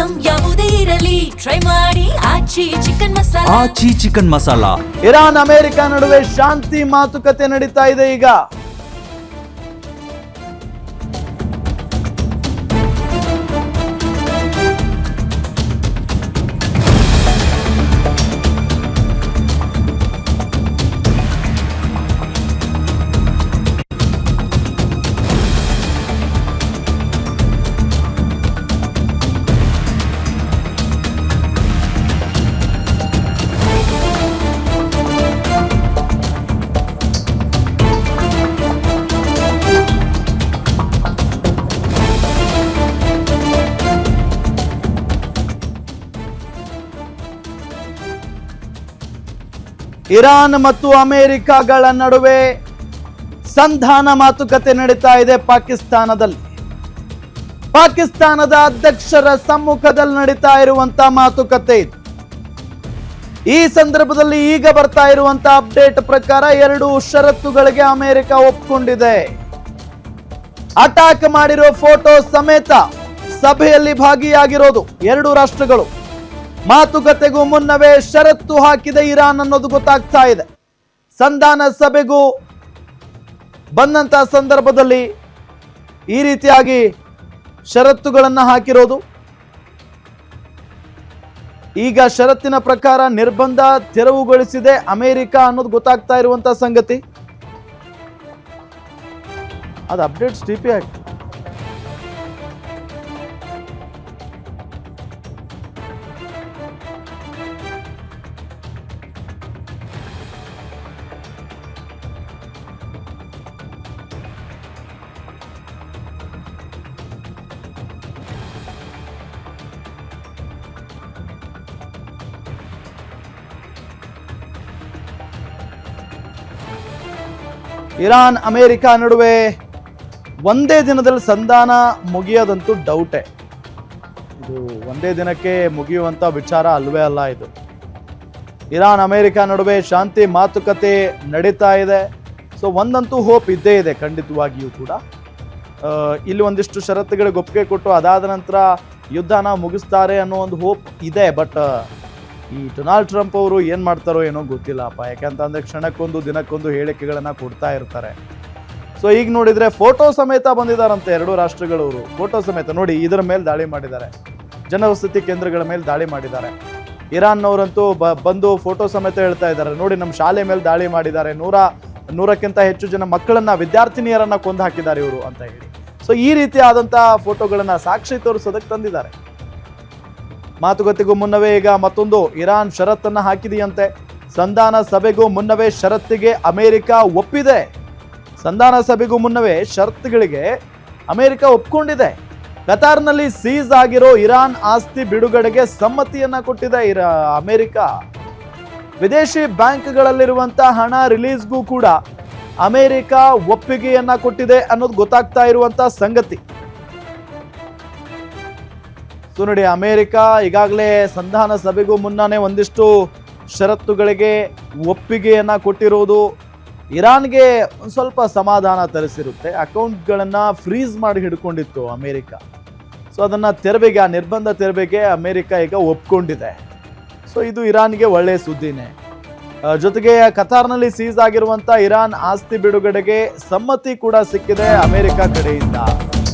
Item ಯಾವುದೇ ಇರಲಿ try ಮಾಡಿ ಆಚಿ ಚಿಕನ್ ಮಸಾಲಾ. ಇರಾನ್ ಅಮೆರಿಕ ನಡುವೆ ಶಾಂತಿ ಮಾತುಕತೆ ನಡೀತಾ ಇದೆ ಈಗ. ಇರಾನ್ ಮತ್ತು ಅಮೆರಿಕಗಳ ನಡುವೆ ಸಂಧಾನ ಮಾತುಕತೆ ನಡೀತಾ ಇದೆ ಪಾಕಿಸ್ತಾನದಲ್ಲಿ. ಪಾಕಿಸ್ತಾನದ ಅಧ್ಯಕ್ಷರ ಸಮ್ಮುಖದಲ್ಲಿ ನಡೀತಾ ಇರುವಂತಹ ಮಾತುಕತೆ ಇದು. ಈ ಸಂದರ್ಭದಲ್ಲಿ ಈಗ ಬರ್ತಾ ಇರುವಂತಹ ಅಪ್ಡೇಟ್ ಪ್ರಕಾರ 2 ಷರತ್ತುಗಳಿಗೆ ಅಮೆರಿಕ ಒಪ್ಪಿಕೊಂಡಿದೆ. ಅಟ್ಯಾಕ್ ಮಾಡಿರೋ ಫೋಟೋ ಸಮೇತ ಸಭೆಯಲ್ಲಿ ಭಾಗಿಯಾಗಿರೋದು 2 ರಾಷ್ಟ್ರಗಳು. ಮಾತುಕತೆಗೂ ಮುನ್ನವೇ ಷರತ್ತು ಹಾಕಿದೆ ಇರಾನ್ ಅನ್ನೋದು ಗೊತ್ತಾಗ್ತಾ ಇದೆ. ಸಂಧಾನ ಸಭೆಗೂ ಬಂದಂತಹ ಸಂದರ್ಭದಲ್ಲಿ ಈ ರೀತಿಯಾಗಿ ಷರತ್ತುಗಳನ್ನು ಹಾಕಿರೋದು. ಈಗ ಷರತ್ತಿನ ಪ್ರಕಾರ ನಿರ್ಬಂಧ ತೆರವುಗೊಳಿಸಿದೆ ಅಮೆರಿಕ ಅನ್ನೋದು ಗೊತ್ತಾಗ್ತಾ ಇರುವಂತಹ ಸಂಗತಿ. ಅದು ಅಪ್ಡೇಟ್ ಟಿಪಿ ಹಾಕಿ. ಇರಾನ್ ಅಮೆರಿಕ ನಡುವೆ ಒಂದೇ ದಿನದಲ್ಲಿ ಸಂಧಾನ ಮುಗಿಯೋದಂತೂ ಡೌಟೇ. ಇದು ಒಂದೇ ದಿನಕ್ಕೆ ಮುಗಿಯುವಂಥ ವಿಚಾರ ಅಲ್ವೇ ಅಲ್ಲ ಇದು. ಇರಾನ್ ಅಮೆರಿಕ ನಡುವೆ ಶಾಂತಿ ಮಾತುಕತೆ ನಡೀತಾ ಇದೆ. ಸೊ ಒಂದಂತೂ ಹೋಪ್ ಇದ್ದೇ ಇದೆ ಖಂಡಿತವಾಗಿಯೂ ಕೂಡ. ಇಲ್ಲಿ ಒಂದಿಷ್ಟು ಷರತ್ತುಗಳಿಗೆ ಒಪ್ಪಿಗೆ ಕೊಟ್ಟು ಅದಾದ ನಂತರ ಯುದ್ಧನ ಮುಗಿಸ್ತಾರೆ ಅನ್ನೋ ಒಂದು ಹೋಪ್ ಇದೆ. ಬಟ್ ಈ ಡೊನಾಲ್ಡ್ ಟ್ರಂಪ್ ಅವರು ಏನು ಮಾಡ್ತಾರೋ ಏನೋ ಗೊತ್ತಿಲ್ಲಪ್ಪ. ಯಾಕಂತಂದರೆ ಕ್ಷಣಕ್ಕೊಂದು ದಿನಕ್ಕೊಂದು ಹೇಳಿಕೆಗಳನ್ನು ಕೊಡ್ತಾ ಇರ್ತಾರೆ. ಸೊ ಈಗ ನೋಡಿದರೆ ಫೋಟೋ ಸಮೇತ ಬಂದಿದ್ದಾರಂತೆ 2 ರಾಷ್ಟ್ರಗಳವರು. ಫೋಟೋ ಸಮೇತ ನೋಡಿ, ಇದರ ಮೇಲೆ ದಾಳಿ ಮಾಡಿದ್ದಾರೆ, ಜನವಸತಿ ಕೇಂದ್ರಗಳ ಮೇಲೆ ದಾಳಿ ಮಾಡಿದ್ದಾರೆ. ಇರಾನ್ನವರಂತೂ ಬಂದು ಫೋಟೋ ಸಮೇತ ಹೇಳ್ತಾ ಇದ್ದಾರೆ, ನೋಡಿ ನಮ್ಮ ಶಾಲೆ ಮೇಲೆ ದಾಳಿ ಮಾಡಿದ್ದಾರೆ, 100ಕ್ಕಿಂತ ಹೆಚ್ಚು ಜನ ಮಕ್ಕಳನ್ನ, ವಿದ್ಯಾರ್ಥಿನಿಯರನ್ನ ಕೊಂದು ಹಾಕಿದ್ದಾರೆ ಇವರು ಅಂತ ಹೇಳಿ. ಸೊ ಈ ರೀತಿ ಆದಂತಹ ಫೋಟೋಗಳನ್ನ ಸಾಕ್ಷಿ ತೋರಿಸೋದಕ್ಕೆ ತಂದಿದ್ದಾರೆ. ಮಾತುಕತೆಗೂ ಮುನ್ನವೇ ಈಗ ಮತ್ತೊಂದು ಇರಾನ್ ಷರತ್ತನ್ನು ಹಾಕಿದೆಯಂತೆ. ಸಂಧಾನ ಸಭೆಗೂ ಮುನ್ನವೇ ಷರತ್ತಿಗೆ ಅಮೆರಿಕ ಒಪ್ಪಿದೆ. ಸಂಧಾನ ಸಭೆಗೂ ಮುನ್ನವೇ ಷರತ್ತುಗಳಿಗೆ ಅಮೆರಿಕ ಒಪ್ಕೊಂಡಿದೆ. ಕತಾರ್ನಲ್ಲಿ ಸೀಸ್ ಆಗಿರೋ ಇರಾನ್ ಆಸ್ತಿ ಬಿಡುಗಡೆಗೆ ಸಮ್ಮತಿಯನ್ನ ಕೊಟ್ಟಿದೆ ಅಮೆರಿಕ. ವಿದೇಶಿ ಬ್ಯಾಂಕ್ಗಳಲ್ಲಿರುವಂತಹ ಹಣ ರಿಲೀಸ್ಗೂ ಕೂಡ ಅಮೆರಿಕ ಒಪ್ಪಿಗೆಯನ್ನ ಕೊಟ್ಟಿದೆ ಅನ್ನೋದು ಗೊತ್ತಾಗ್ತಾ ಇರುವಂತಹ ಸಂಗತಿ. ಸೊ ನೋಡಿ, ಅಮೆರಿಕ ಈಗಾಗಲೇ ಸಂಧಾನ ಸಭೆಗೂ ಮುನ್ನನೇ ಒಂದಿಷ್ಟು ಷರತ್ತುಗಳಿಗೆ ಒಪ್ಪಿಗೆಯನ್ನ ಕೊಟ್ಟಿರೋದು ಇರಾನ್ಗೆ ಒಂದು ಸ್ವಲ್ಪ ಸಮಾಧಾನ ತರಿಸಿರುತ್ತೆ. ಅಕೌಂಟ್ಗಳನ್ನು ಫ್ರೀಸ್ ಮಾಡಿ ಹಿಡ್ಕೊಂಡಿತ್ತು ಅಮೆರಿಕ. ಸೊ ಅದನ್ನು ತೆರವಿಗೆ, ಆ ನಿರ್ಬಂಧ ತೆರವಿಗೆ ಅಮೆರಿಕ ಈಗ ಒಪ್ಕೊಂಡಿದೆ. ಸೊ ಇದು ಇರಾನ್ಗೆ ಒಳ್ಳೆಯ ಸುದ್ದಿನೇ. ಜೊತೆಗೆ ಕತಾರ್ನಲ್ಲಿ ಸೀಸ್ ಆಗಿರುವಂಥ ಇರಾನ್ ಆಸ್ತಿ ಬಿಡುಗಡೆಗೆ ಸಮ್ಮತಿ ಕೂಡ ಸಿಕ್ಕಿದೆ ಅಮೆರಿಕ ಕಡೆಯಿಂದ.